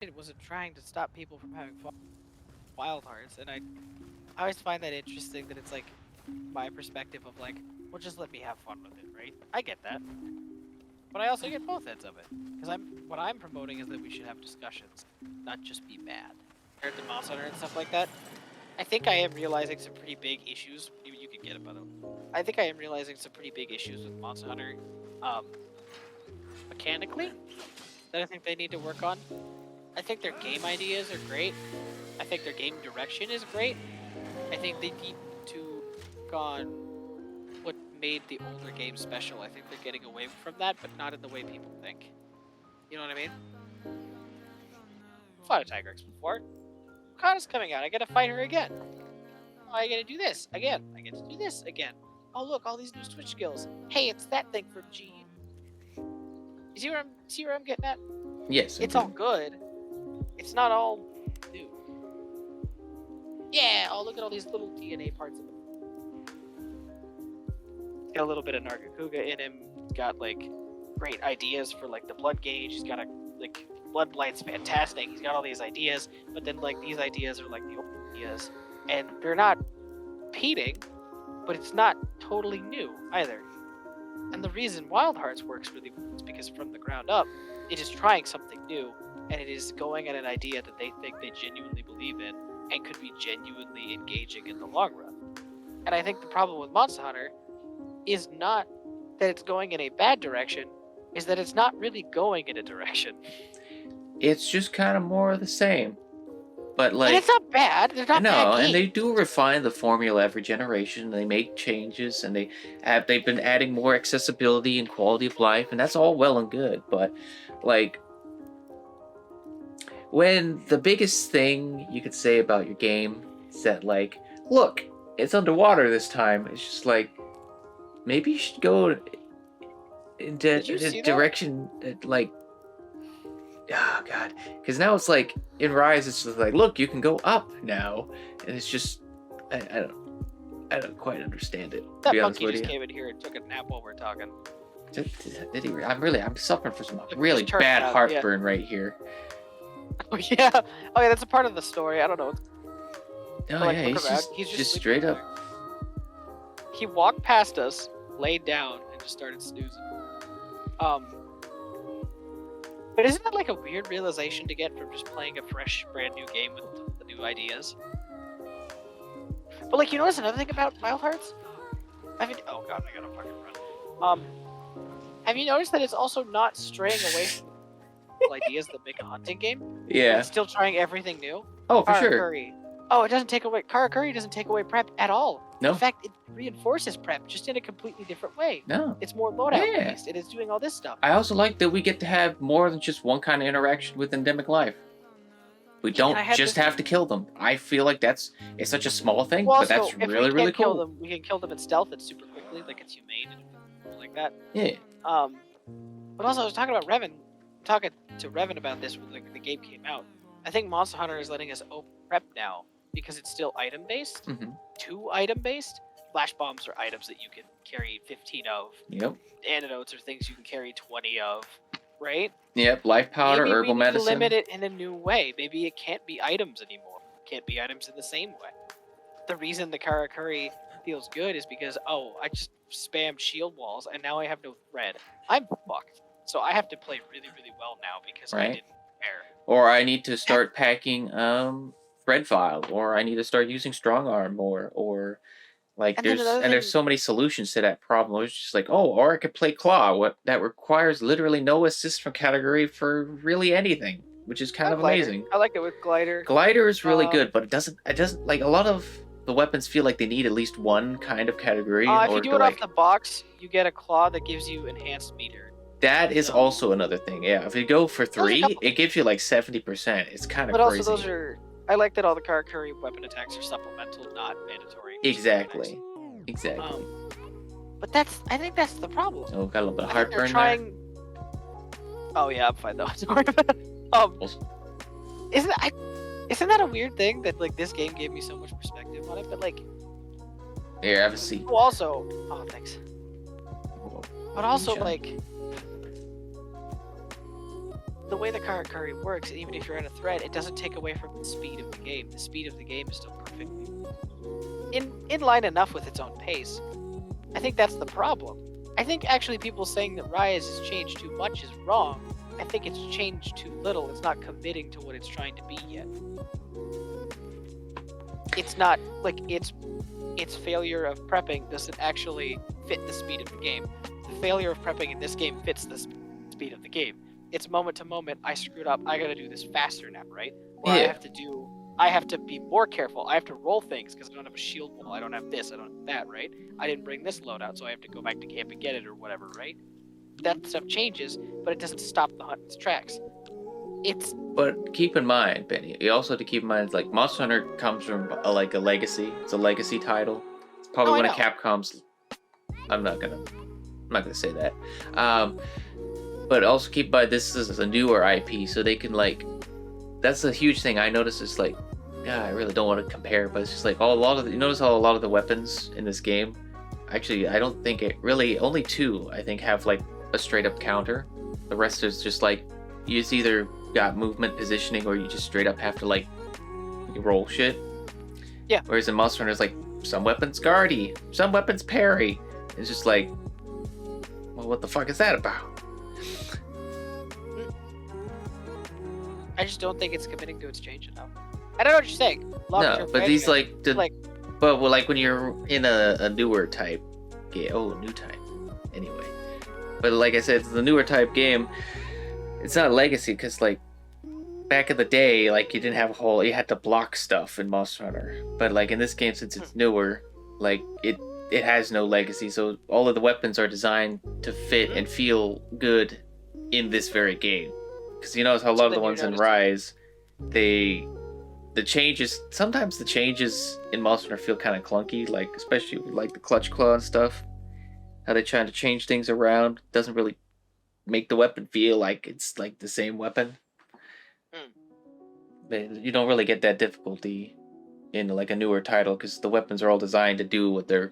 it wasn't trying to stop people from having fun with Wild Hearts, and I always find that interesting that it's like my perspective of like, well, just let me have fun with it, right? I get that, but I also get both ends of it because what I'm promoting is that we should have discussions, not just be mad. Compared to Monster Hunter and stuff like that, I think I am realizing some pretty big issues. You can get it by the way. I think I am realizing some pretty big issues with Monster Hunter, um, mechanically that I think they need to work on. I think their game ideas are great. I think their game direction is great. I think they need to work on what made the older game special. I think they're getting away from that, but not in the way people think. You know what I mean? I've fought a Tigrex before. Okada's coming out. I get to fight her again. Oh, I get to do this again. I get to do this again. Oh look, all these new switch skills. Hey, it's that thing from G. You see where I'm getting at? Yes. It's all good. It's not all new. Yeah, oh look at all these little DNA parts of him. He's got a little bit of Nargacuga in him. He's got like great ideas for like the blood gauge. He's got a like blood blight's fantastic. He's got all these ideas, but then like these ideas are like the old ideas, and they're not repeating, but it's not totally new either. And the reason Wild Hearts works really well is because from the ground up, it is trying something new, and it is going at an idea that they think they genuinely believe in and could be genuinely engaging in the long run. And I think the problem with Monster Hunter is not that it's going in a bad direction, is that it's not really going in a direction. It's just kind of more of the same. But like, and it's not bad. They're not bad games. And they do refine the formula every generation. They make changes, and they've been adding more accessibility and quality of life, and that's all well and good. But like, when the biggest thing you could say about your game is that like, look, it's underwater this time. It's just like, maybe you should go in a direction that like. Oh god, because now it's like in Rise, it's just like, look, you can go up now, and it's just I don't quite understand it. That monkey just came in here and took a nap while we're talking. Did he? I'm suffering from some really bad heartburn right here. Oh yeah, that's a part of the story. I don't know. Oh like, yeah, he's just straight up. He walked past us, laid down, and just started snoozing. But isn't that like a weird realization to get from just playing a fresh, brand new game with the new ideas? But like, you notice another thing about Wild Hearts? Oh god, I gotta fucking run. Have you noticed that it's also not straying away from the ideas that make a hunting game? Yeah. It's still trying everything new. Oh, for sure. Oh, it doesn't take away Karakuri doesn't take away prep at all. No. In fact, it reinforces prep just in a completely different way. No. It's more loadout based. It is doing all this stuff. I also like that we get to have more than just one kind of interaction with endemic life. We don't just have to kill them. I feel like it's such a small thing, but that's really, really cool. We can kill them in stealth and super quickly, like it's humane and like that. Yeah. But also I was talking to Revan about this when the game came out. I think Monster Hunter is letting us open prep now because it's still item based. Mm-hmm. 2 item based. Flash bombs are items that you can carry 15 of. Yep. Antidotes are things you can carry 20 of. Right? Yep, life powder, Maybe herbal medicine. Limit it in a new way. Maybe it can't be items anymore. It can't be items in the same way. The reason the Karakuri feels good is because, I just spammed shield walls and now I have no thread. I'm fucked. So I have to play really, really well now because I didn't prepare. Or I need to start packing thread file, or I need to start using strong arm more, or like there's so many solutions to that problem. It's just like, or I could play Claw, that requires literally no assist from category for really anything, which is kind of amazing. I like it with Glider. Glider is really good, but it doesn't like a lot of the weapons feel like they need at least one kind of category. If you do it off the box, you get a Claw that gives you enhanced meter. That is also another thing. Yeah, if you go for 3, it gives you like 70%. It's kind of crazy. But also those are. I like that all the Karakuri weapon attacks are supplemental, not mandatory. Exactly. But I think that's the problem. Oh, got a little bit of heartburn there. Oh yeah, I'm fine though. Sorry about Isn't that a weird thing that like this game gave me so much perspective on it? But like, here, have a seat. Thanks. But also like, the way the current curry works, even if you're in a thread, it doesn't take away from the speed of the game. The speed of the game is still perfectly in line enough with its own pace. I think that's the problem. I think actually people saying that Rise has changed too much is wrong. I think it's changed too little. It's not committing to what it's trying to be yet. It's not like its failure of prepping doesn't actually fit the speed of the game. The failure of prepping in this game fits the speed of the game. It's moment to moment. I screwed up. I gotta do this faster now, right? Or Yeah. I have to be more careful. I have to roll things because I don't have a shield wall. I don't have this. I don't have that, right? I didn't bring this loadout, so I have to go back to camp and get it or whatever, right? That stuff changes, but it doesn't stop the hunt in its tracks. But keep in mind, Benny, you also have to keep in mind, like, Monster Hunter comes from a legacy. It's a legacy title. It's probably one of Capcom's. I'm not gonna say that. But also keep in mind this is a newer IP, so they can like. That's a huge thing I noticed. Is like, yeah, I really don't want to compare, but it's just like you notice how a lot of the weapons in this game. Actually, I don't think it really. Only 2, I think, have like a straight up counter. The rest is just like you just either got movement positioning or you just straight up have to like roll shit. Yeah. Whereas in Monster Hunter, it's like some weapons guardy, some weapons parry. It's just like, well, what the fuck is that about? I just don't think it's committing to its change enough. I don't know what you're saying. No, but these but like when you're in a newer type game. Oh, new type. Anyway, but like I said, it's the newer type game. It's not legacy because like back in the day, like you didn't have you had to block stuff in Monster Hunter. But like in this game, since it's newer, like it has no legacy. So all of the weapons are designed to fit and feel good in this very game. Because you notice how a lot of the ones in Rise, sometimes the changes in Monster Hunter feel kind of clunky, like especially with, like the clutch claw and stuff. How they're trying to change things around doesn't really make the weapon feel like it's like the same weapon. But you don't really get that difficulty in like a newer title because the weapons are all designed to do what the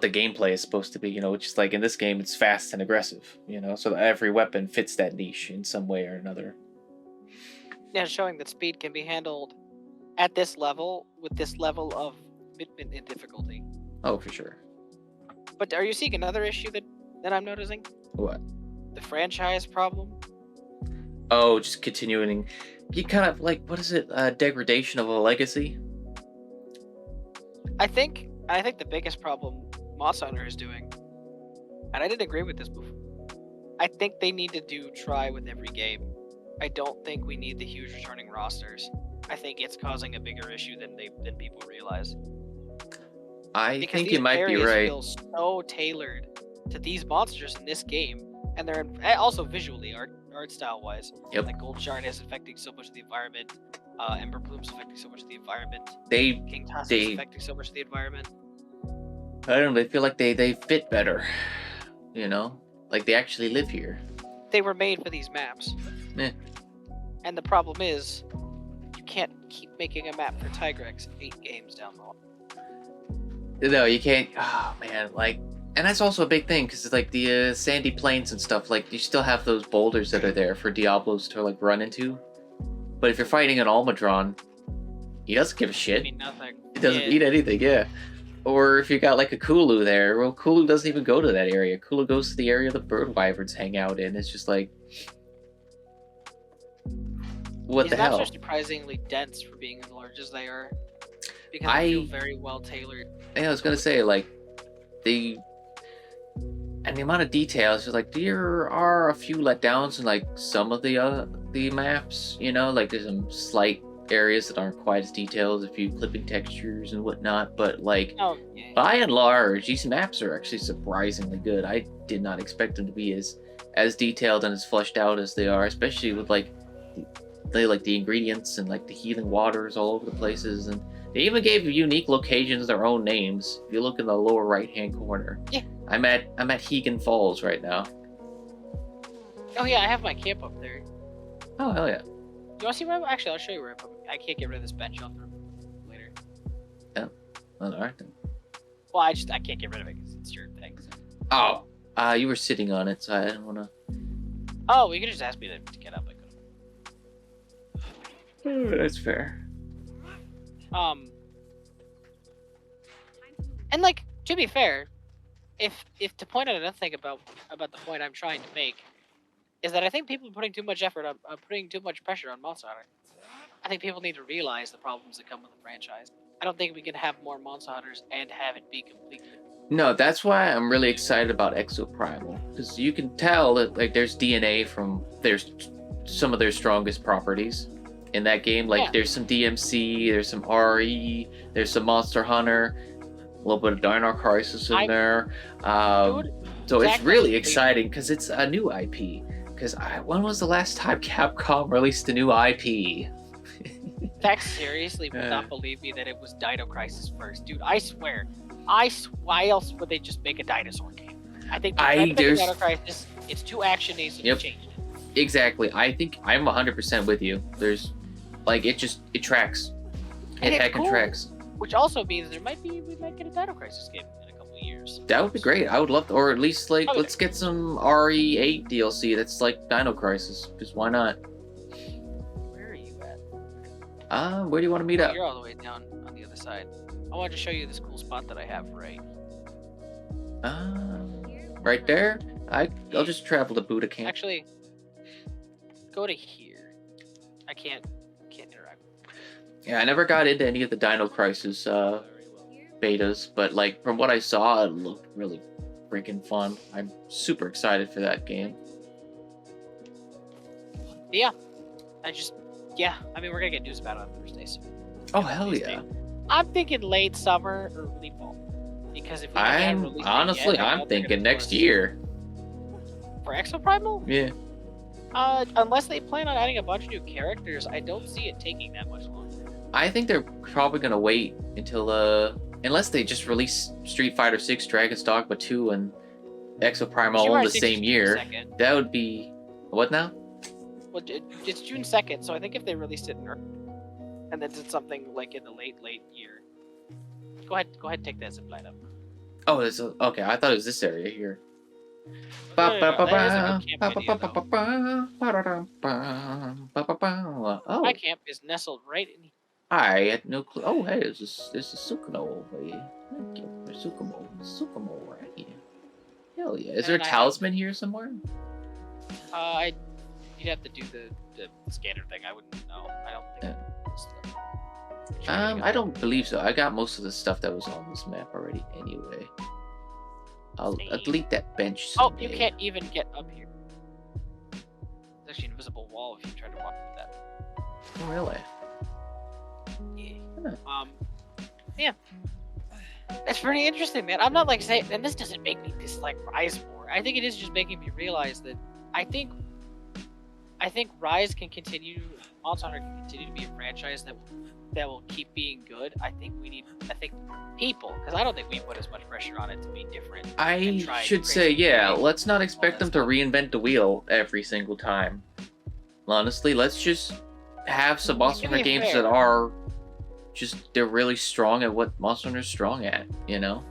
gameplay is supposed to be, which is like in this game it's fast and aggressive, so that every weapon fits that niche in some way or another. Yeah, showing that speed can be handled at this level with this level of commitment and difficulty. Oh, for sure. But are you seeing another issue that I'm noticing? What? The franchise problem? Oh, just continuing. You kind of like, what is it? Degradation of a legacy? I think the biggest problem Monster Hunter is doing, and I didn't agree with this before, I think they need to try with every game. I don't think we need the huge returning rosters. I think it's causing a bigger issue than people realize. I think you might be right. Feel so tailored to these monsters in this game, and they're also visually, art style wise. Yep. Like Gold Shard is affecting so much of the environment. Ember Plume's affecting so much of the environment. King Tusk is affecting so much of the environment. I don't know. They feel like they fit better. Like they actually live here. They were made for these maps. And the problem is, you can't keep making a map for Tigrex 8 games down the line. No, you can't. Oh man, and that's also a big thing because it's like the sandy plains and stuff. Like you still have those boulders that are there for Diablos to like run into. But if you're fighting an Almudron, he doesn't give a shit. I mean, nothing. He doesn't eat anything. Yeah. Or if you got like a Kulu there, well, Kulu doesn't even go to that area. Kulu goes to the area the bird wyverns hang out in. It's just like, what the hell? These maps are surprisingly dense for being as large as they are, because they feel very well tailored. Yeah, I was gonna say like the amount of details. Just like there are a few letdowns in like some of the maps. Like there's some slight areas that aren't quite as detailed, a few clipping textures and whatnot, but like by and large these maps are actually surprisingly good. I did not expect them to be as detailed and as fleshed out as they are, especially with like the ingredients and like the healing waters all over the places, and they even gave unique locations their own names. If you look in the lower right hand corner, I'm at Hegan Falls right now. Oh yeah, I have my camp up there. Oh hell yeah. You want to see where Actually, I'll show you where I can't get rid of this bench. I'll throw it later. Yeah. Well, all right then. Well, I can't get rid of it because it's your thing. So. Oh. You were sitting on it, so I didn't want to. Oh, you can just ask me to get up. I could. That's fair. And like to be fair, if to point out another thing about the point I'm trying to make, is that I think people are putting too much effort on putting too much pressure on Monster Hunter. I think people need to realize the problems that come with the franchise. I don't think we can have more Monster Hunters and have it be completely. No, that's why I'm really excited about Exoprimal, because you can tell that like there's DNA from some of their strongest properties in that game. Like there's some DMC, there's some RE, there's some Monster Hunter, a little bit of Dino Crisis in there. So it's really exciting because it's a new IP. Because when was the last time Capcom released a new IP? Zach seriously would not believe me that it was Dino Crisis first, dude. I swear. Why else would they just make a dinosaur game? I think Dino Crisis, it's too action-y, so they changed it. Exactly. I think I'm 100% with you. There's, like, it tracks. It heckin' tracks. Which also means we might get a Dino Crisis game in a couple of years. That would be great. I would love to, or at least like let's get some RE8 DLC that's like Dino Crisis. Because why not? Where are you at? Where do you want to meet up? You're all the way down on the other side. I wanted to show you this cool spot that I have right. Right there? I'll just travel to Buddha Camp. Actually, go to here. I can't interact. Yeah, I never got into any of the Dino Crisis betas, but like from what I saw, it looked really freaking fun. I'm super excited for that game. Yeah, I mean, we're gonna get news about it on Thursday. So oh hell yeah! I'm thinking late summer, early fall, because if we I'm thinking next year for Exoprimal. Yeah. Unless they plan on adding a bunch of new characters, I don't see it taking that much longer. I think they're probably gonna wait until unless they just release Street Fighter 6, Dragon's Dogma 2, and Exoprimal all in the same year. That would be what now? Well, it's June 2nd, so I think if they released it and then did something like in the late year. Go ahead, and take that zipline up. Oh, okay. I thought it was this area here. Oh. My camp is nestled right in here. I had no clue. Oh, hey, there's a Sukumo over here. Thank you for Sukumo right here. Hell yeah. Is there a talisman here somewhere? You'd have to do the scanner thing. I wouldn't know. I don't think. I don't believe so. I got most of the stuff that was on this map already anyway. I'll delete that bench someday. Oh, you can't even get up here. There's actually an invisible wall if you try to walk through that. Oh, really? Yeah. Yeah. That's pretty interesting, man. I'm not like saying, and this doesn't make me dislike Rise more. I think it is just making me realize that I think Rise can continue, Monster Hunter can continue to be a franchise that will keep being good. I think people, because I don't think we put as much pressure on it to be different. I should say, yeah, let's not expect them to reinvent the wheel every single time. Honestly, let's just have some Monster Hunter games that are they're really strong at what Monster Hunter's strong at, you know?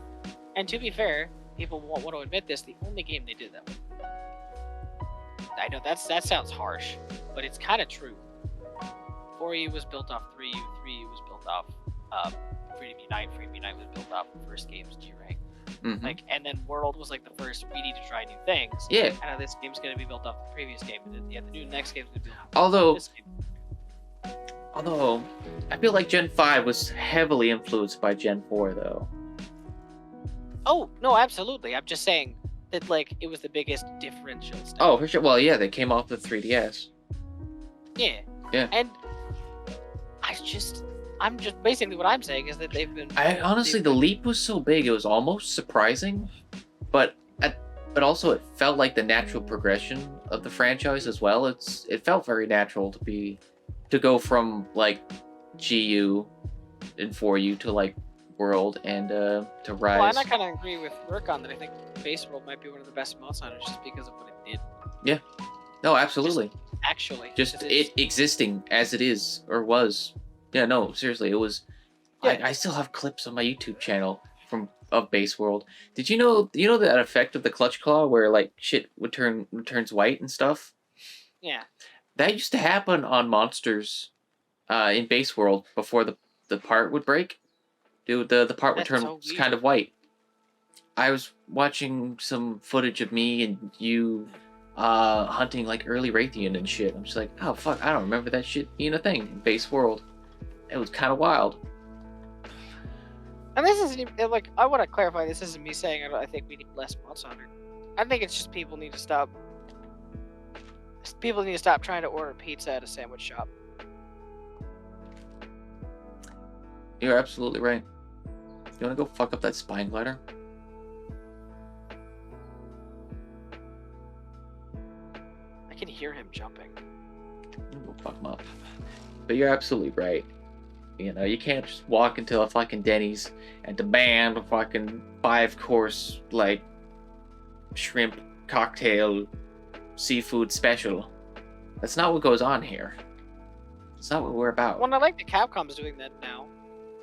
And to be fair, people won't want to admit this, the only game they did that with. I know that sounds harsh, but it's kind of true. 4U was built off 3U, 3U was built off Freedom Unite, Freedom Unite was built off the first game's G-Rank. Mm-hmm. Like, and then World was like the first, we need to try new things. Yeah. And now this game's going to be built off the previous game, and then the next game's going to be built off this game. Although, I feel like Gen 5 was heavily influenced by Gen 4, though. Oh, no, absolutely. I'm just saying that, like, it was the biggest differential stuff. Oh, for sure. Well, yeah, they came off the 3DS. Yeah. Yeah. And I'm just basically what I'm saying is that they've been. Honestly, the leap was so big, it was almost surprising, but also it felt like the natural progression of the franchise as well. It felt very natural to go from like GU and 4U to like World and to Rise. Well, and I kind of agree with Rurkon that I think Base World might be one of the best Monster Hunters just because of what it did. Yeah. No, absolutely. Just it existing as it is or was. Yeah, no, seriously, it was. Yeah. I still have clips on my YouTube channel of Base World. Did you know that effect of the Clutch Claw where like shit turns white and stuff? Yeah. That used to happen on Monsters in Base World before the part would break. Dude, the part would That's turn so kind weird. of white. I was watching some footage of me and you hunting like early Raytheon and shit. I'm just like, oh fuck, I don't remember that shit being a thing in Base World. It was kind of wild. And this isn't even, like, I want to clarify, this isn't me saying I think we need less Monster Hunter. I think it's just people need to stop trying to order pizza at a sandwich shop. You're absolutely right. You wanna go fuck up that spine glider? I can hear him jumping. Go fuck him up. But you're absolutely right. You know, you can't just walk into a fucking Denny's and demand a fucking 5-course, like, shrimp cocktail seafood special. That's not what goes on here. It's not what we're about. Well, I like that Capcom's doing that now.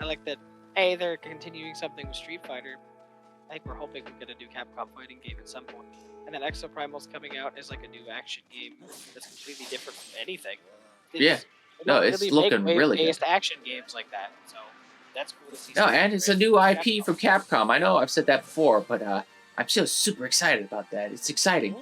I like that, A, they're continuing something with Street Fighter. I think we're hoping we're going to do Capcom fighting game at some point. And then Exoprimal's coming out as like a new action game that's completely different from anything. Yeah. No, it's looking really good. Wave-based action games like that, so that's cool to see. No, and it's a new IP from Capcom. I know I've said that before, but I'm still super excited about that. It's exciting.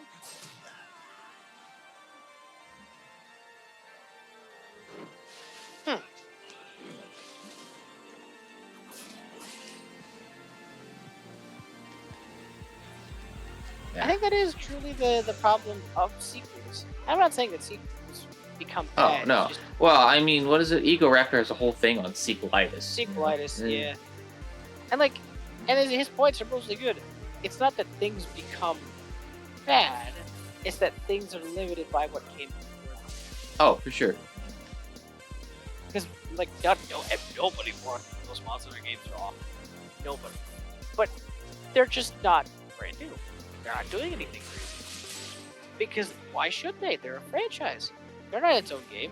I think that is truly the problem of sequels. I'm not saying that sequels become bad. Oh, no. Well, I mean, what is it? Ego Raptor has a whole thing on sequelitis. Sequelitis, yeah. And like, and his points are mostly good. It's not that things become bad, it's that things are limited by what came before. Oh, for sure. Because, like, nobody wants those Monster Hunter games are awful. Nobody. But they're just not brand new. They're not doing anything crazy. Because why should they? They're a franchise. They're not its own game.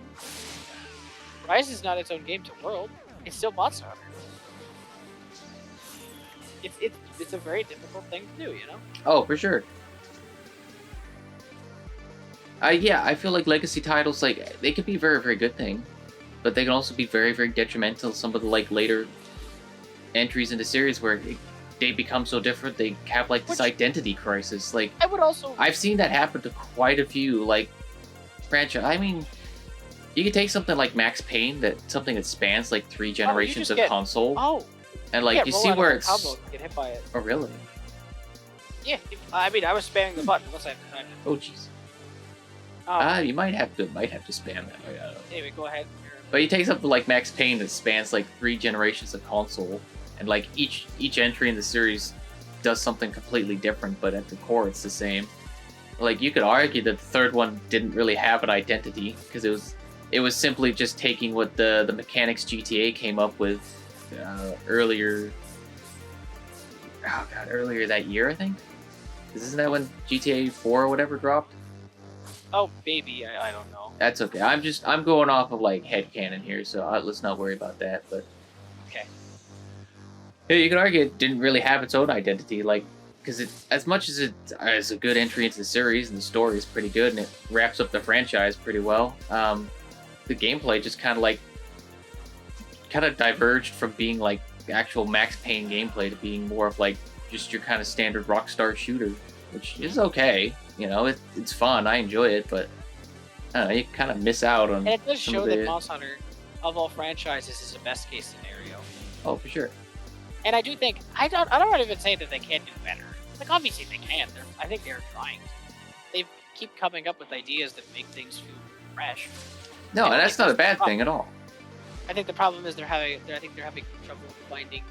Rise is not its own game to World. It's still Monster Hunter. It's a very difficult thing to do, you know? Oh, for sure. Yeah, I feel like legacy titles, like, they could be a very, very good thing, but they can also be very, very detrimental to some of the, like, later entries into series where they become so different, they have, like, this identity crisis. Like, I've seen that happen to quite a few, like, franchise. I mean, you could take something like Max Payne, something that spans, like, 3 generations of console. Oh. And, like, you see where it's... Combo, get hit by it. Oh, really? Yeah, I mean, I was spamming the button unless I have time. Oh, jeez. You might have to spam that. Anyway, go ahead. But you take something like Max Payne that spans like 3 generations of console, and like each entry in the series does something completely different, but at the core it's the same. Like, you could argue that the third one didn't really have an identity because it was simply just taking what the mechanics GTA came up with earlier. Oh god, earlier that year, I think. Isn't that when GTA 4 or whatever dropped? Oh, baby, I don't know. That's okay. I'm going off of like headcanon here, so let's not worry about that. But okay. Yeah, you could argue it didn't really have its own identity, like, because as much as it is a good entry into the series and the story is pretty good and it wraps up the franchise pretty well. The gameplay just kind of diverged from being like actual Max Payne gameplay to being more of like just your kind of standard Rockstar shooter, which is okay. You know, it's fun. I enjoy it, but I don't know, you kind of miss out on. And it does show that Monster Hunter, of all franchises, is a best case scenario. Oh, for sure. And I do think I don't even say that they can't do better. Like, obviously they can. I think they're trying. They keep coming up with ideas that make things feel fresh. No, and that's not a bad thing at all. I think the problem is they're having trouble finding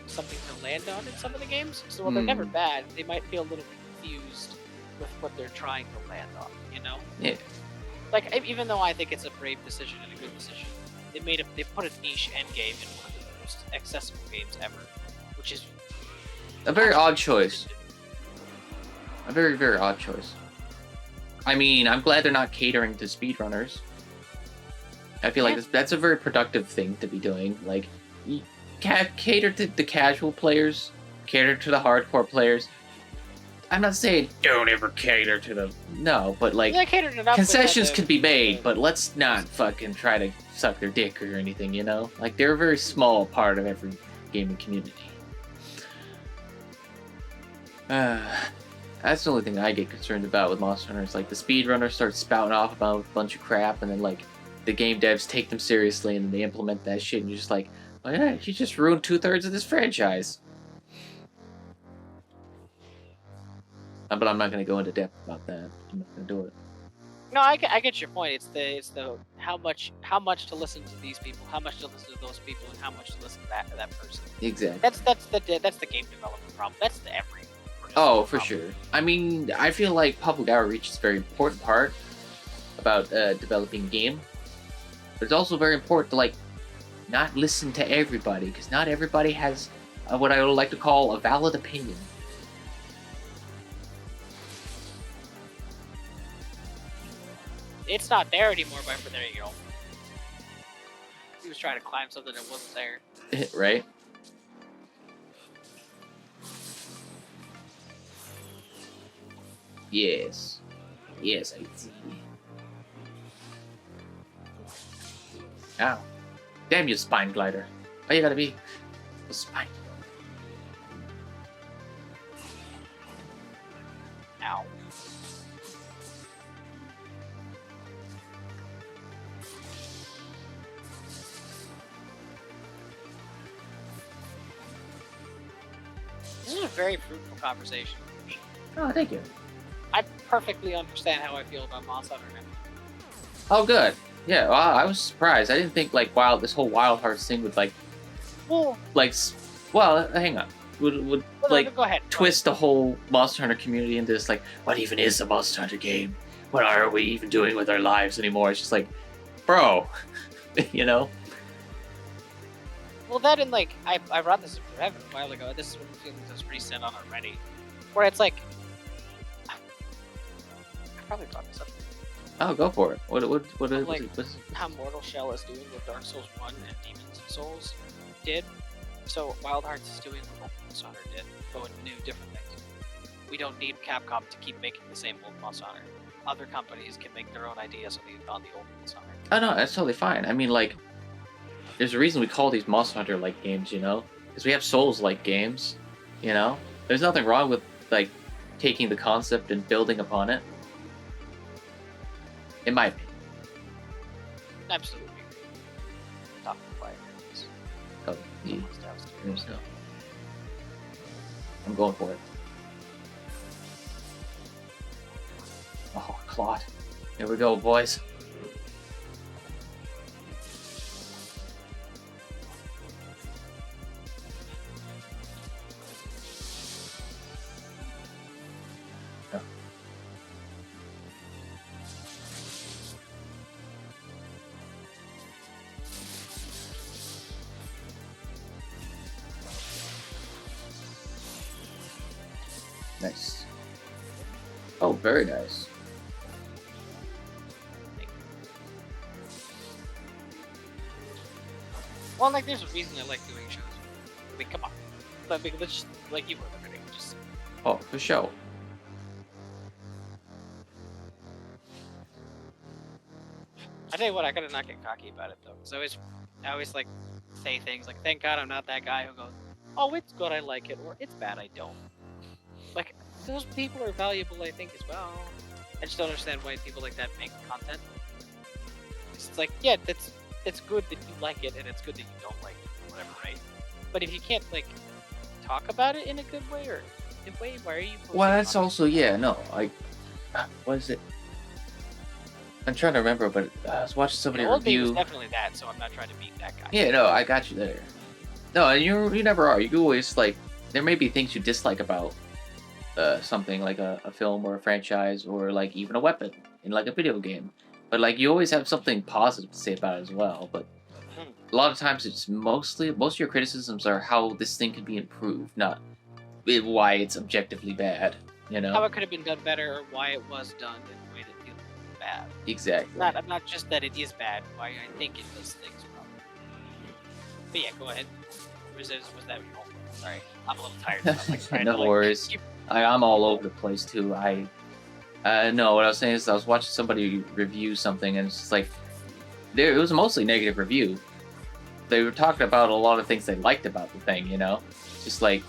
something to land on in some of the games. So while they're never bad, they might feel a little confused with what they're trying to land on, you know? Yeah. Like, even though I think it's a brave decision and a good decision, they put a niche end game in one of the most accessible games ever, which is a very odd choice. A very, very odd choice. I mean, I'm glad they're not catering to speedrunners. I feel like that's a very productive thing to be doing. Like, cater to the casual players, cater to the hardcore players. I'm not saying don't ever cater to the no, but like They catered enough. concessions could be made, but let's not fucking try to suck their dick or anything, you know? Like they're a very small part of every gaming community. That's the only thing I get concerned about with Monster Hunter. Is like the speedrunners start spouting off about a bunch of crap, and then like the game devs take them seriously and they implement that shit, and you're just like, oh yeah, you just ruined 2/3 of this franchise. But I'm not going to go into depth about that. I'm not going to do it. No, I get your point. It's the how much to listen to these people, how much to listen to those people, and how much to listen to that person. Exactly. That's the game development problem. That's the every. Oh, for sure. I mean, I feel like public outreach is a very important part about developing a game. But it's also very important to like not listen to everybody, because not everybody has what I would like to call a valid opinion. It's not there anymore, but there you go. He was trying to climb something that wasn't there. Right? Yes. Yes, I see. Ow. Damn you, spine glider. Why you gotta be a spine? Ow. This is a very fruitful conversation. Oh, thank you. I perfectly understand how I feel about Monster Hunter now. Oh, good. Yeah, well, I was surprised. I didn't think like this whole Wild Hearts thing would like, well, hang on, would go ahead. twist the whole Monster Hunter community into this like, what even is a Monster Hunter game? What are we even doing with our lives anymore? It's just like, bro, you know. Well, that and like I brought this up a while ago. This is one of the feelings I was pretty set on already, where it's like I probably brought this up. Oh, go for it. What like how Mortal Shell is doing what Dark Souls 1 and Demon's Souls did. So Wild Hearts is doing what Monster Hunter did, but with new, different things. We don't need Capcom to keep making the same old Monster Hunter. Other companies can make their own ideas on the old Monster Hunter. Oh no, that's totally fine. I mean, like, there's a reason we call these Monster Hunter like games, you know, because we have Souls like games. You know, there's nothing wrong with like taking the concept and building upon it. In my opinion. Absolutely. Top 5 games. Oh, yeah. No. I'm going for it. Oh, Claude. Here we go, boys. Nice. Oh, very nice. Well, like, there's a reason I like doing shows. I mean, come on. Let's just, like, you were limiting. Just. Oh, for sure. I tell you what, I gotta not get cocky about it, though. Because I always, like, say things like, thank God I'm not that guy who goes, oh, it's good, I like it, or it's bad, I don't. Like, those people are valuable, I think, as well. I just don't understand why people like that make content. It's like, yeah, it's good that you like it, and it's good that you don't like it, whatever, right? But if you can't, like, talk about it in a good way, or in a way, why are you... Well, that's also, yeah, no, like, what is it? I'm trying to remember, but I was watching somebody review... was definitely that, so I'm not trying to beat that guy. Yeah, no, I got you there. No, and you never are. You always, like, there may be things you dislike about something like a film or a franchise or like even a weapon in like a video game, but like you always have something positive to say about it as well. But a lot of times it's most of your criticisms are how this thing can be improved, not why it's objectively bad, you know, how it could have been done better or why it was done in a way that feels bad. Exactly. Not just that it is bad, why I think it does things wrong. But yeah, go ahead. Was that your whole... Sorry, I'm a little tired. So I'm like, no worries. I'm all over the place too. No, what I was saying is I was watching somebody review something, and it's just like it was a mostly negative review. They were talking about a lot of things they liked about the thing, you know, just like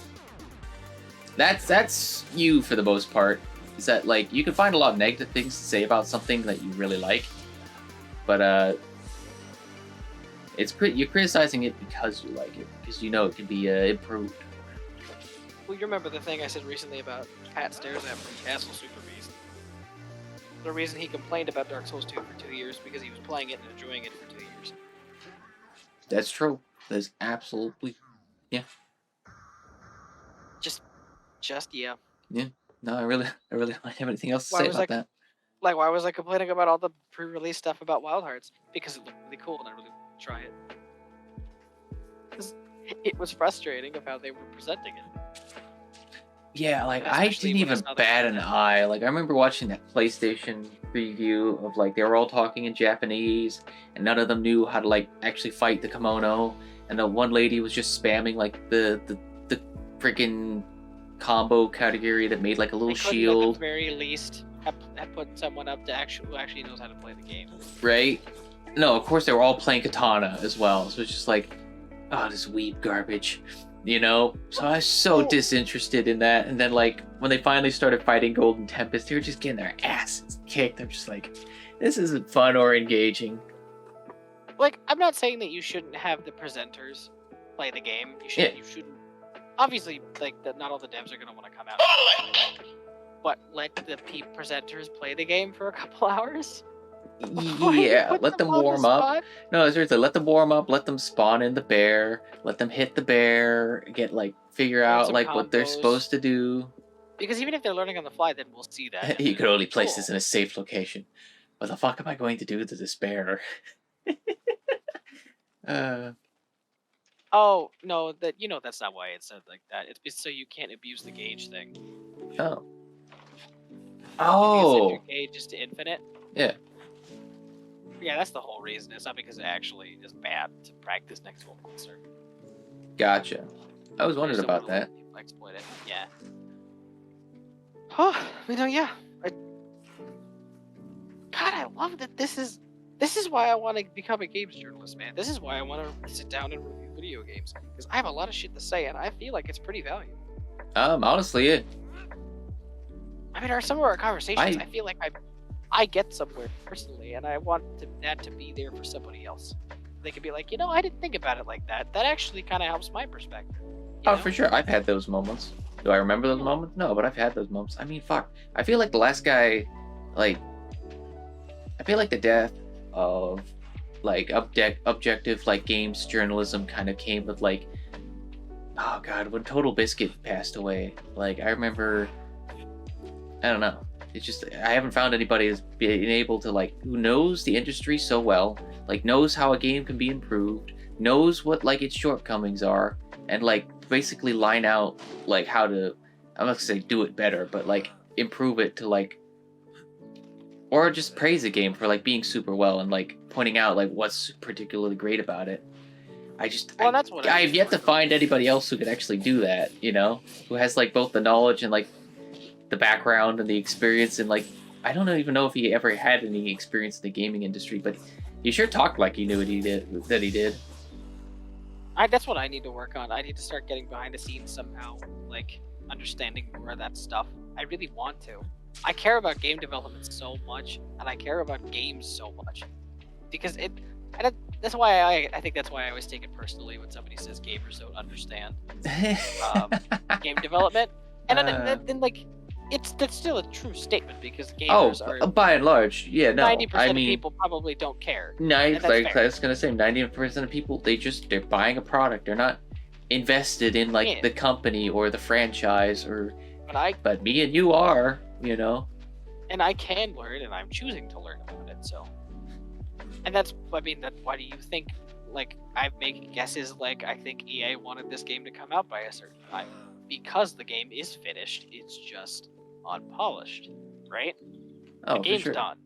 that's you for the most part. Is that like you can find a lot of negative things to say about something that you really like, but you're criticizing it because you like it, because you know it can be improved. Well, you remember the thing I said recently about Pat stares at from Castle Super Beast. The reason he complained about Dark Souls 2 for 2 years because he was playing it and enjoying it for 2 years. That's true. That's absolutely, yeah. Just yeah. Yeah. No, I really don't have anything else to say about that. Like, why was I complaining about all the pre-release stuff about Wild Hearts? Because it looked really cool and I really wanted to try it. It was frustrating of how they were presenting it. Yeah, like I didn't even bat an eye. Like I remember watching that PlayStation preview of like they were all talking in Japanese and none of them knew how to like actually fight the kimono, and the one lady was just spamming like the freaking combo category that made like a little shield. At the very least, have put someone up to who actually knows how to play the game. Right? No, of course they were all playing katana as well. So it's just like, oh, this weeb garbage, you know? So I was so disinterested in that. And then like when they finally started fighting Golden Tempest, they were just getting their asses kicked. I'm just like, this isn't fun or engaging. Like, I'm not saying that you shouldn't have the presenters play the game. You shouldn't. Obviously, like, not all the devs are going to want to come out. But let the presenters play the game for a couple hours. Yeah, let them warm up. No, seriously, let them warm up. Let them spawn in the bear. Let them hit the bear. Figure out like what they're supposed to do. Because even if they're learning on the fly, then we'll see that. You could only place this in a safe location. What the fuck am I going to do to this bear? Oh no, that's not why it said like that. It's so you can't abuse the gauge thing. Oh. Oh. Gauge is to infinite. Yeah. Yeah, that's the whole reason. It's not because it actually is bad to practice next to a monster. Gotcha. I was wondering about that. Exploit it. Yeah. Oh, yeah. God, I love that. This is why I want to become a games journalist, man. This is why I want to sit down and review video games, because I have a lot of shit to say, and I feel like it's pretty valuable. Honestly, yeah. I mean, some of our conversations, I feel like I get somewhere personally, and I want that to be there for somebody else. They could be like, I didn't think about it like that. That actually kind of helps my perspective. Oh, for sure. I've had those moments. Do I remember those moments? No, but I've had those moments. I mean, fuck. I feel like the last guy, I feel like the death of, objective, games journalism kind of came with, oh god, when Total Biscuit passed away. I remember, I don't know. It's just, I haven't found anybody who's been able to, who knows the industry so well, knows how a game can be improved, knows what, its shortcomings are, and, basically line out, how to, I'm not gonna say do it better, but, improve it to, or just praise a game for, being super well and, pointing out, what's particularly great about it. That's what I've yet to find anybody else who could actually do that, who has, both the knowledge and, the background and the experience, and I don't even know if he ever had any experience in the gaming industry, but he sure talked like he knew what he did. That's what I need to work on. I need to start getting behind the scenes somehow, understanding more of that stuff. I really want to. I care about game development so much, and I care about games so much, because that's why I think that's why I always take it personally when somebody says gamers don't understand game development, and then that's still a true statement, because gamers are by and large, yeah, no. 90% of people probably don't care. I was gonna say 90% of people they're buying a product. They're not invested in the company or the franchise But me and you are, And I can learn, and I'm choosing to learn about it. So, and why do you think? I make guesses. I think EA wanted this game to come out by a certain time because the game is finished. It's just unpolished, right? Oh, the game's for sure. done.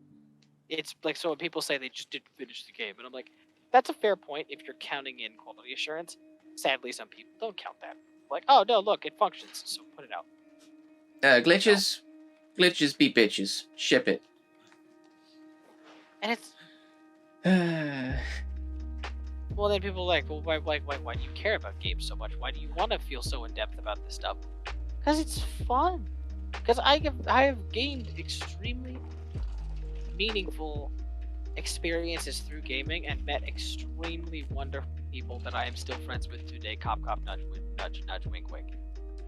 It's so when people say they just didn't finish the game, and I'm like, that's a fair point if you're counting in quality assurance. Sadly, some people don't count that. Oh no, look, it functions, so put it out. Glitches be bitches. Ship it. And it's well, then people are like, well, why do you care about games so much? Why do you want to feel so in depth about this stuff? Because it's fun. Because I have gained extremely meaningful experiences through gaming and met extremely wonderful people that I am still friends with today. Cop, nudge, nudge, nudge, wink, wink.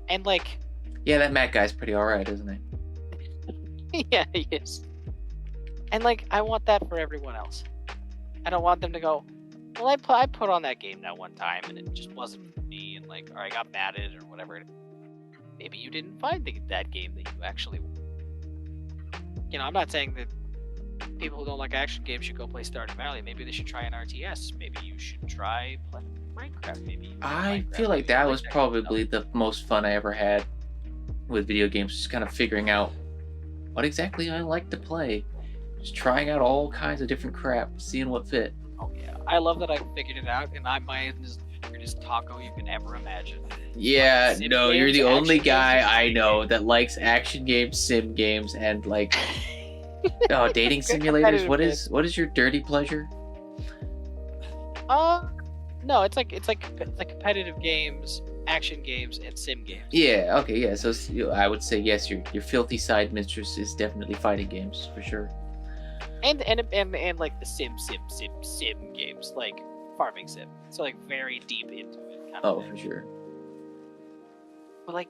And like, yeah, that Matt guy's pretty alright, isn't he? Yeah, he is. And like, I want that for everyone else. I don't want them to go, well, I put on that game that one time and it just wasn't for me, and like, or I got mad at it or whatever. Maybe you didn't find that game that you actually. You know, I'm not saying that people who don't like action games should go play Stardew Valley. Maybe they should try an RTS. Maybe you should try playing Minecraft. Maybe. I feel like that was probably the most fun I ever had with video games. Just kind of figuring out what exactly I like to play. Just trying out all kinds of different crap, seeing what fit. Oh yeah, I love that I figured it out, and my end is the weirdest taco you can ever imagine. Yeah, no, you're the only guy I know that likes action games, sim games, and like dating simulators. What is your dirty pleasure? No, it's like competitive games, action games, and sim games. Yeah, okay, yeah. So I would say yes, your filthy side mistress is definitely fighting games for sure. And like the sim games, like farming sim. So like very deep into it. Kind of for sure. But like,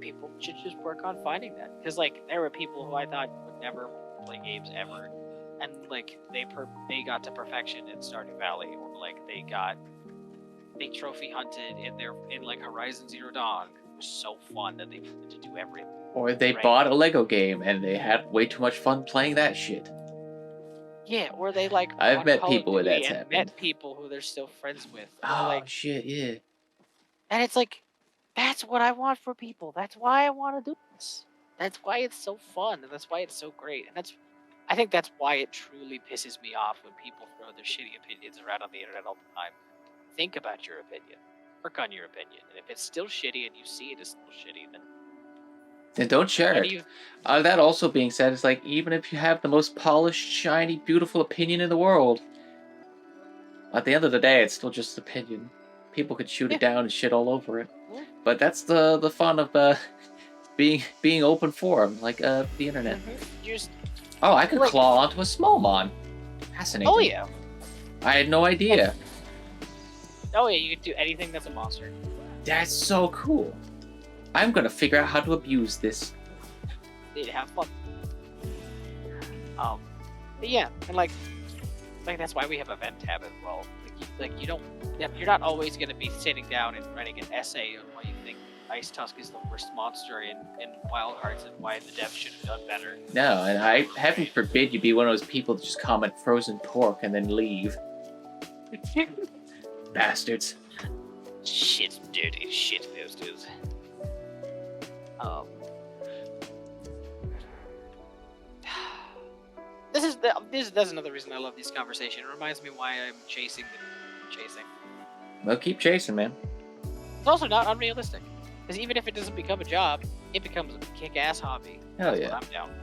people should just work on finding that, because like there were people who I thought would never play games ever, and like they got to perfection in Stardew Valley, or like they trophy hunted in like Horizon Zero Dawn. It was so fun that they wanted to do everything. Or they bought a Lego game and they had way too much fun playing that shit. Yeah, or they like. I've met people with that happened. Met people who they're still friends with. Oh like, shit, yeah. And it's like, that's what I want for people. That's why I want to do this. That's why it's so fun, and that's why it's so great. And I think that's why it truly pisses me off when people throw their shitty opinions around on the internet all the time. Think about your opinion. Work on your opinion. And if it's still shitty and you see it is still shitty, then don't share it. That also being said, it's like, even if you have the most polished, shiny, beautiful opinion in the world, at the end of the day, it's still just opinion. People could shoot it down and shit all over it. But that's the fun of being open forum, like the internet. I could claw onto a Smallmon. Fascinating. Oh yeah. I had no idea. Oh yeah, you could do anything that's a monster. That's so cool. I'm gonna figure out how to abuse this. Need to have fun. But yeah, and like that's why we have event tab as well. You're not always gonna be sitting down and writing an essay on why you think Ice Tusk is the worst monster in Wild Hearts and why the devs should have done better. No, and heaven forbid you be one of those people that just comment frozen pork and then leave. Bastards. Shit, dirty shit bastards. That's another reason I love this conversation. It reminds me why I'm chasing. Well, keep chasing, man. It's also not unrealistic, because even if it doesn't become a job, it becomes a kick-ass hobby. Hell yeah. I'm down.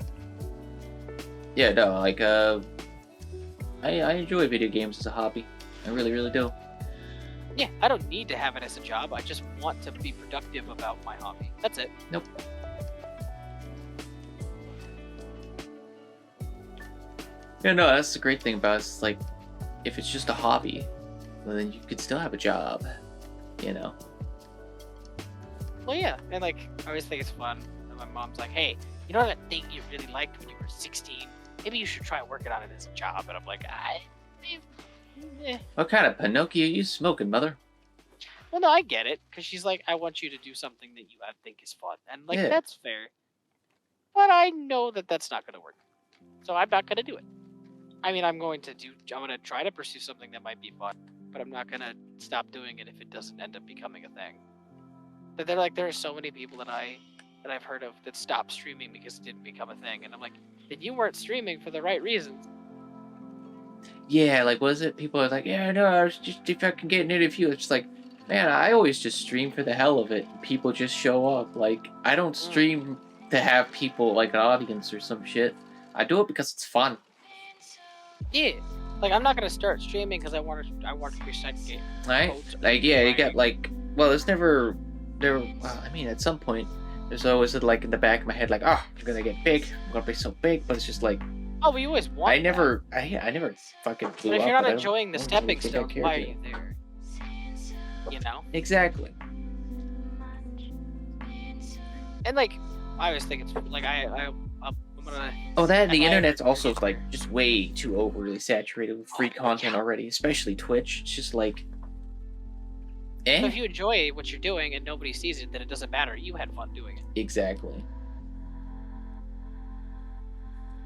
Yeah, no, like I enjoy video games as a hobby. I really, really do. Yeah, I don't need to have it as a job. I just want to be productive about my hobby. That's it. Nope. Yeah, no, that's the great thing about it. It's like, if it's just a hobby, well, then you could still have a job, you know? Well, yeah, and like, I always think it's fun. And my mom's like, hey, you know that thing you really liked when you were 16? Maybe you should try working on it as a job. And I'm like, What kind of Pinocchio are you smoking, mother? Well, no, I get it, because she's like, I want you to do something that you think is fun. And like, that's fair. But I know that that's not going to work. So I'm not going to do it. I mean, I'm going to try to pursue something that might be fun, but I'm not going to stop doing it if it doesn't end up becoming a thing. But there are so many people that I've heard of that stopped streaming because it didn't become a thing. And I'm like, then you weren't streaming for the right reasons. Yeah, like, what is it? People are like, yeah, no, I was just, if I can get an interview, it's just like, man, I always just stream for the hell of it. People just show up. Like, I don't stream to have people like an audience or some shit. I do it because it's fun. Yeah. Like, I'm not gonna start streaming because I want to reset game. Right? Like, yeah, you got like, well, there's never, well, I mean, at some point, there's always like in the back of my head, like, oh, I'm gonna get big, I'm gonna be so big, but it's just like, oh, but you always want. I never fucking blew But if up. you're not but enjoying the I don't stepping really think I stones, care why are to. you there? You know? Exactly. And like, I always think it's like I'm gonna. Oh, that and the If I internet's ever- also like just way too overly saturated with free content already, especially Twitch. It's just like, So eh? if you enjoy what you're doing and nobody sees it, then it doesn't matter. You had fun doing it. Exactly.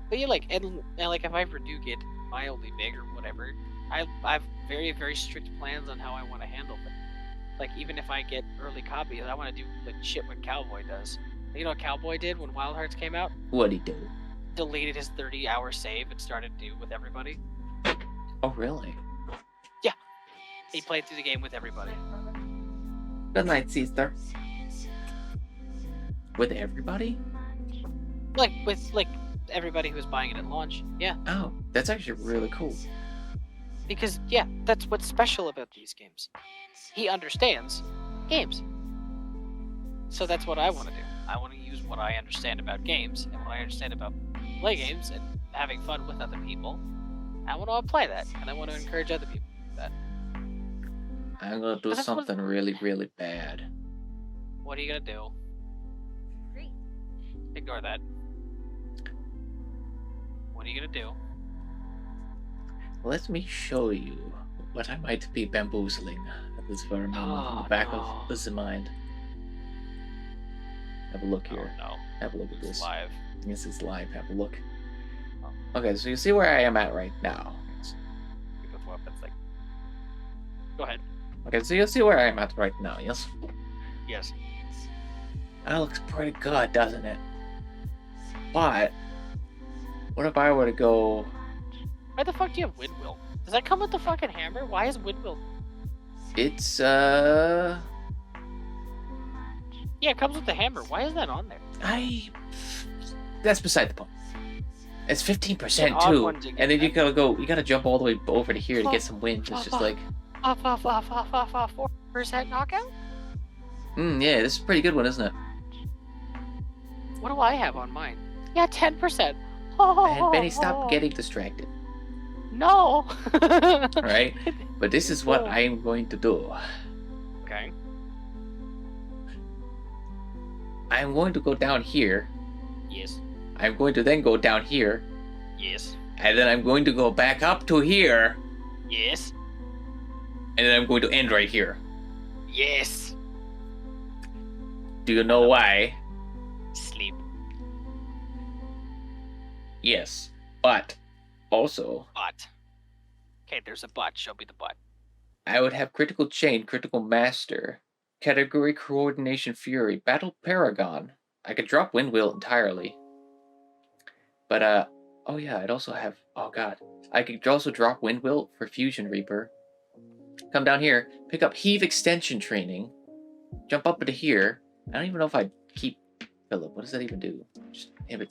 But you like, and like, if I ever do get mildly big or whatever, I have very, very strict plans on how I want to handle it. Like, even if I get early copies, I want to do like shit what Cowboy does. You know what Cowboy did when Wild Hearts came out? What'd he do? Deleted his 30-hour save and started to with everybody. Oh, really? He played through the game with everybody. Good night, sister. With everybody? Like, with like everybody who was buying it at launch. Yeah. Oh, that's actually really cool. Because, yeah, that's what's special about these games. He understands games. So that's what I want to do. I want to use what I understand about games and what I understand about play games and having fun with other people. I want to apply that, and I want to encourage other people to do that. I'm gonna do But that's what- something really, really bad. What are you going to do? Ignore that. What are you going to do? Let me show you what I might be bamboozling at this very moment in Oh, the back no. of this mind. Have a look here. Oh, no. Have a look at It's this. live. This is live. Have a look. Oh. Okay, so you see where I am at right now. With weapons, like... Go ahead. Okay, so you'll see where I am at right now, yes? Yes. That looks pretty good, doesn't it? But, what if I were to go... Why the fuck do you have Windmill? Does that come with the fucking hammer? Why is Windmill? It's, Yeah, it comes with the hammer. Why is that on there? That's beside the point. It's 15% It's an odd too, one to get, and then you man. gotta jump all the way over to here to get some wind. It's just like, 4% knockout? yeah, this is a pretty good one, isn't it? What do I have on mine? Yeah, 10%. And Benny, stop getting distracted, No. right? But this is what I'm going to do. Okay. I'm going to go down here. Yes. I'm going to then go down here, Yes. and then I'm going to go back up to here, Yes. and then I'm going to end right here. Yes. Do you know why? Sleep. Yes, but also But. Okay, there's a but. Show me the but. I would have critical chain, critical master, category coordination fury, battle paragon. I could drop wind wheel entirely. But oh yeah, I'd also have, oh god, I could also drop wind wheel for fusion reaper. Come down here, pick up heave extension training, jump up into here. I don't even know if I'd keep Philip. What does that even do? Just It's really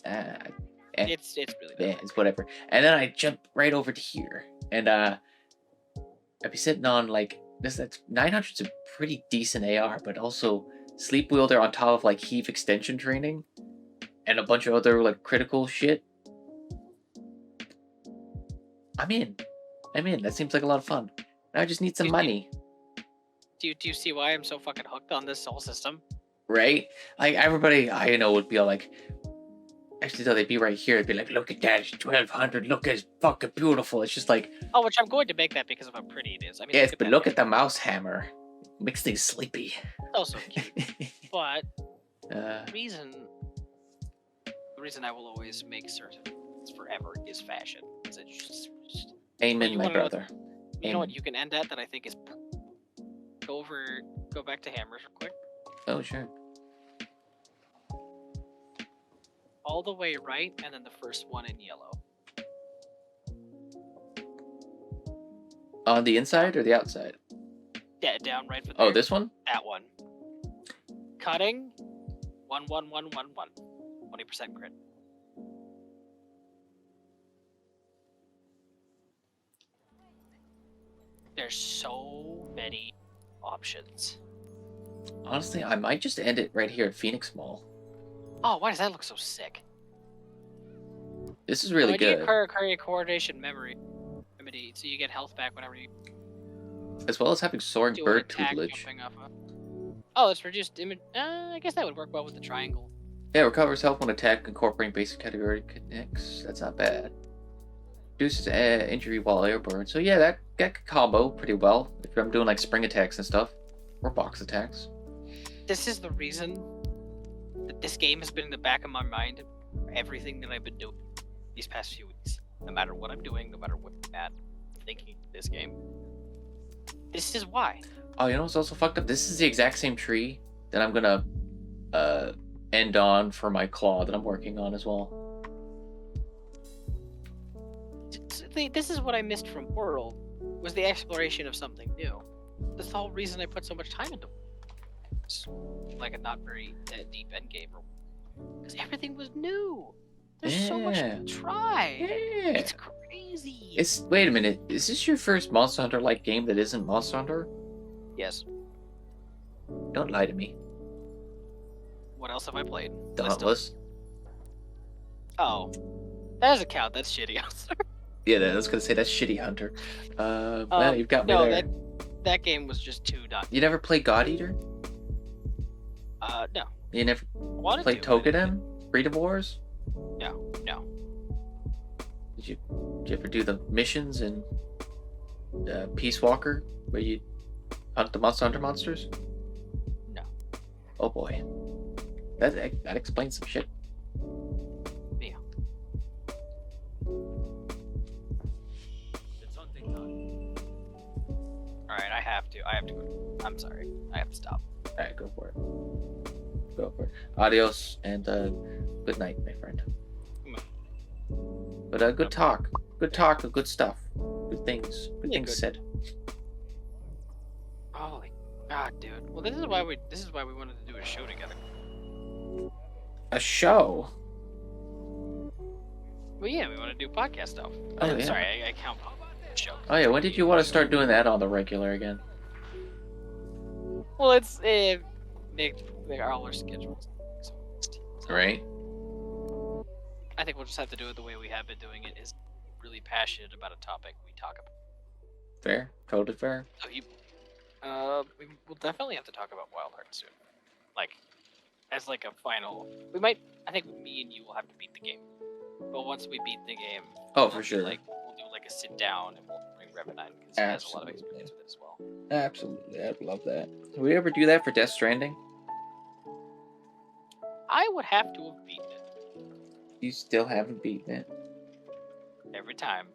yeah, bad. it's whatever. And then I jump right over to here, and I'd be sitting on like this. That's 900's a pretty decent AR, but also sleep wielder on top of like heave extension training, and a bunch of other like critical shit. I'm in. That seems like a lot of fun. Now I just need some money, Do you see why I'm so fucking hooked on this whole system? right? Like everybody I know would be all like. Actually, though, they'd be right here. They'd be like, look at that, it's 1200. Look, it's fucking beautiful. It's just like, Oh, which I'm going to make that because of how pretty it is. I mean, yes, but look that. at the mouse hammer. Makes things sleepy. It's also cute. But uh, the reason I will always make certain it's forever is fashion. It's just amen, You my wanna know- brother. you know what you can end at that I think is go back to hammers real quick. Oh, sure. All the way right, and then the first one in yellow. On the inside or the outside? Yeah, down right for Oh, there. this one? That one. Cutting. 1 1 1 1 1. 20% crit. There's so many options. Honestly, I might just end it right here at Phoenix Mall. Oh, why does that look so sick? This is really good. You get coordination memory remedy, so you get health back whenever you. As well as having soaring do bird attack tutelage. Oh, it's reduced image. I guess that would work well with the triangle. Yeah, recovers health when attack incorporating basic category connects. That's not bad. Reduces injury while airborne. So yeah, that could combo pretty well if I'm doing like spring attacks and stuff, or box attacks. This is the reason that this game has been in the back of my mind. Everything that I've been doing these past few weeks, no matter what I'm doing, no matter what I'm at, thinking this game. This is why. Oh, you know what's also fucked up? This is the exact same tree that I'm gonna end on for my claw that I'm working on as well. This is what I missed from World, was the exploration of something new. That's the whole reason I put so much time into it. Like a not very deep endgame, because everything was new. There's so much to try. Yeah. It's crazy. Wait a minute. Is this your first Monster Hunter like game that isn't Monster Hunter? Yes. Don't lie to me. What else have I played? Dauntless. Oh, that doesn't count. That's shitty. Yeah, I was gonna say that's Shitty Hunter. Well, you've got me there. That game was just too done. You never played God Eater? No. You never played Togeden? Freedom Wars? No. Did you ever do the missions in Peace Walker where you hunt the Monster Hunter monsters? No. Oh boy, that explains some shit. Yeah. It's hunting time. All right, I have to go. I'm sorry. I have to stop. All right, go for it. Go for it. Adios and good night, my friend. But good talk. Good talk. Good stuff. Good things. Good things said. Holy God, dude. Well, this is why we wanted to do a show together. A show. Well, yeah, we want to do podcast stuff. Oh, I'm yeah. sorry, I count show. Oh yeah, when did you want to start doing that on the regular again? Well, it's make all our schedules. Right. I think we'll just have to do it the way we have been doing it. Is really passionate about a topic we talk about. Fair. Totally fair. So we'll definitely have to talk about Wild Heart soon. Like, as like a final. I think me and you will have to beat the game. But once we beat the game, Oh, for sure. we'll do like a sit down and we'll bring Revenant because he has a lot of experience with it as well. Absolutely, I'd love that. Did we ever do that for Death Stranding? I would have to have beaten it You still haven't beaten it. every time.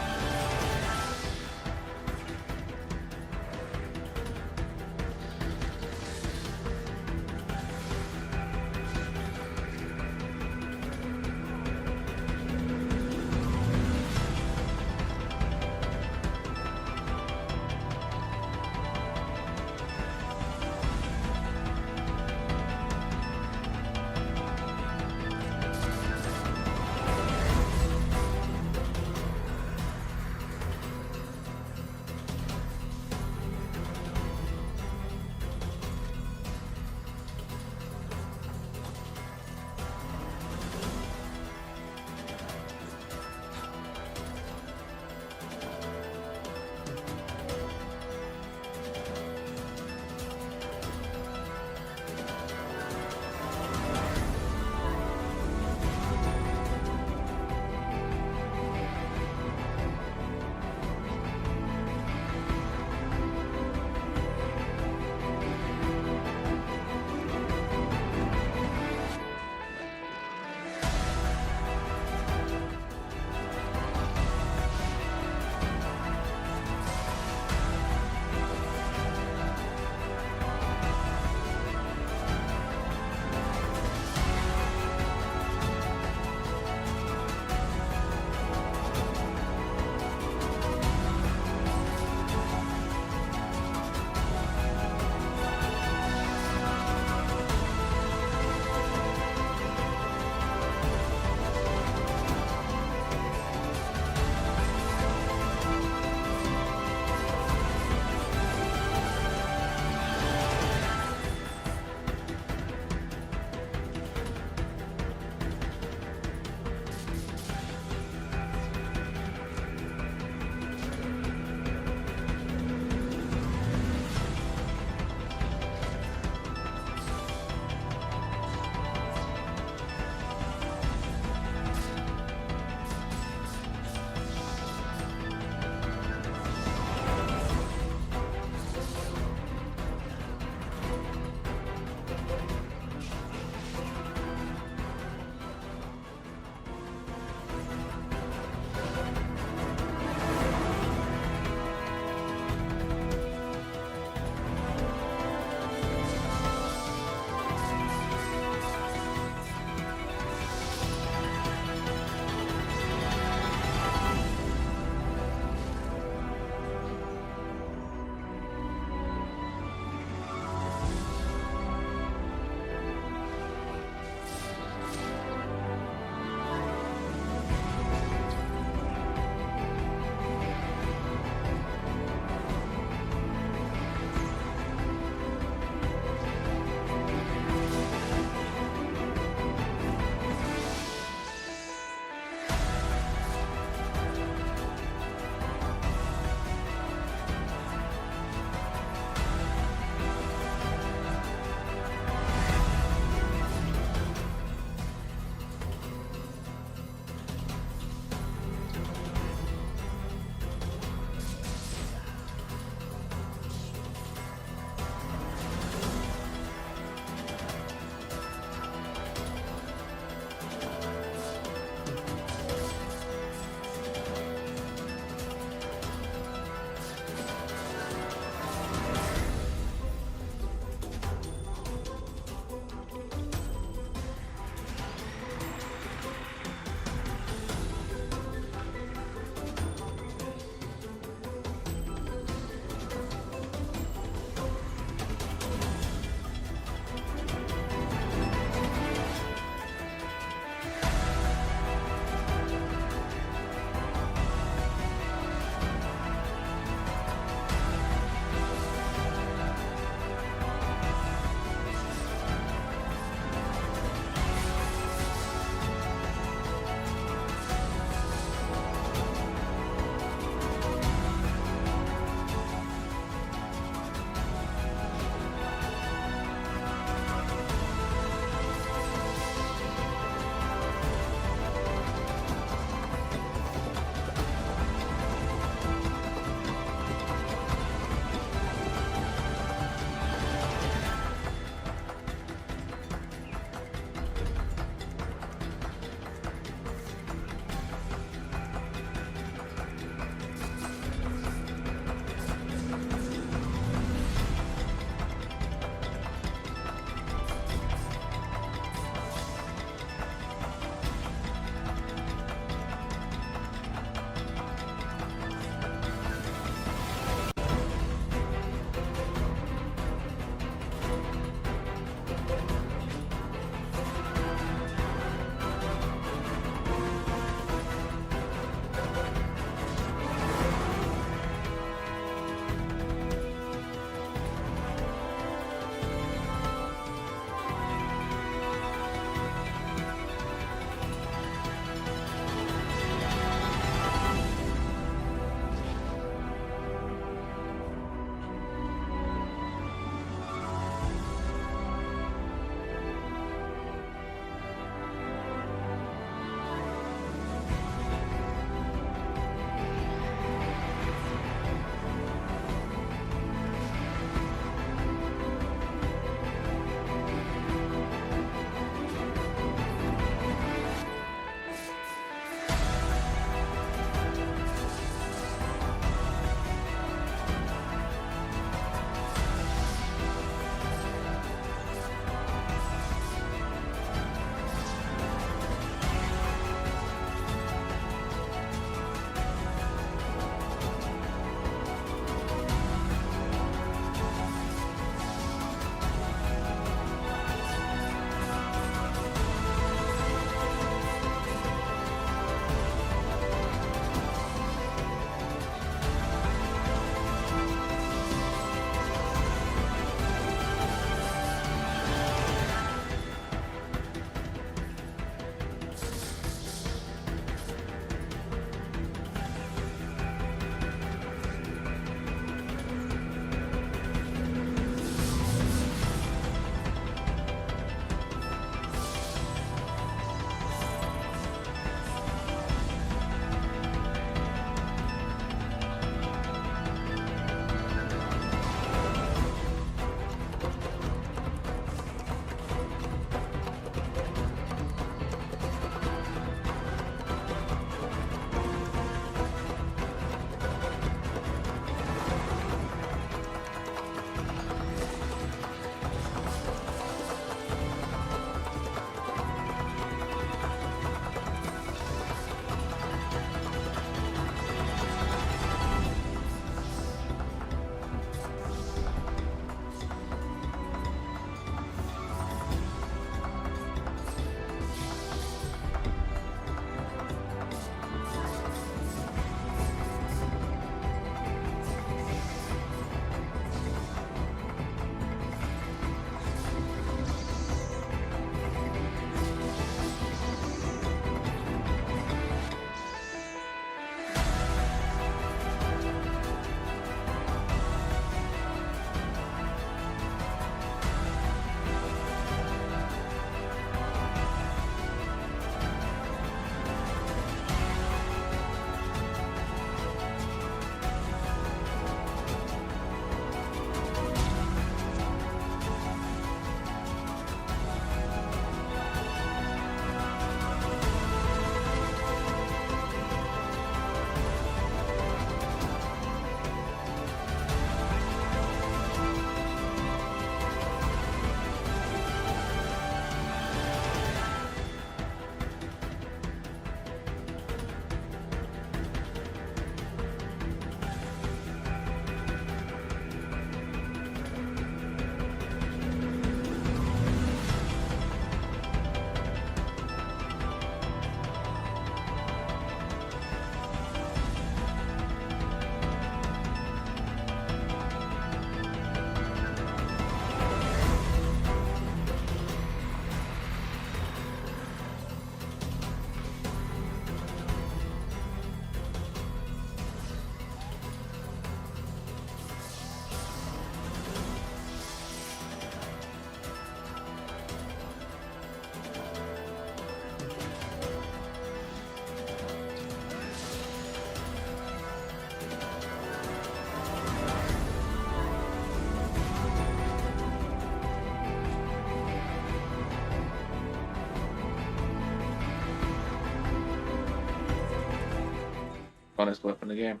funnest weapon in the game.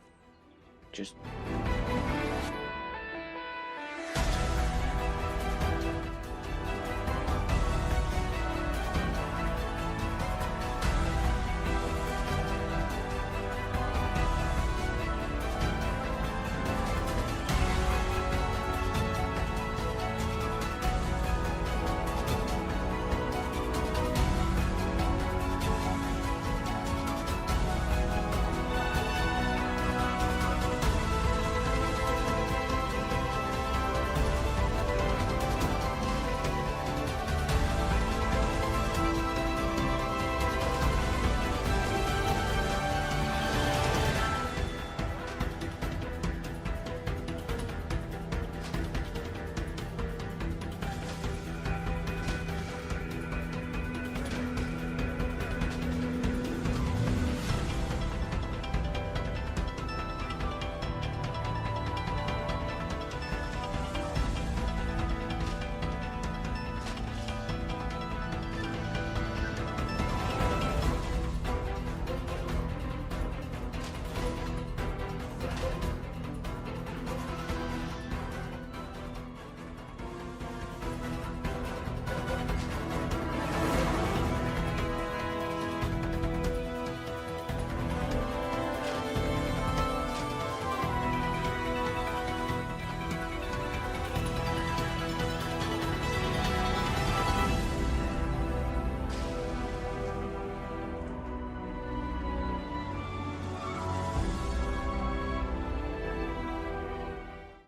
Just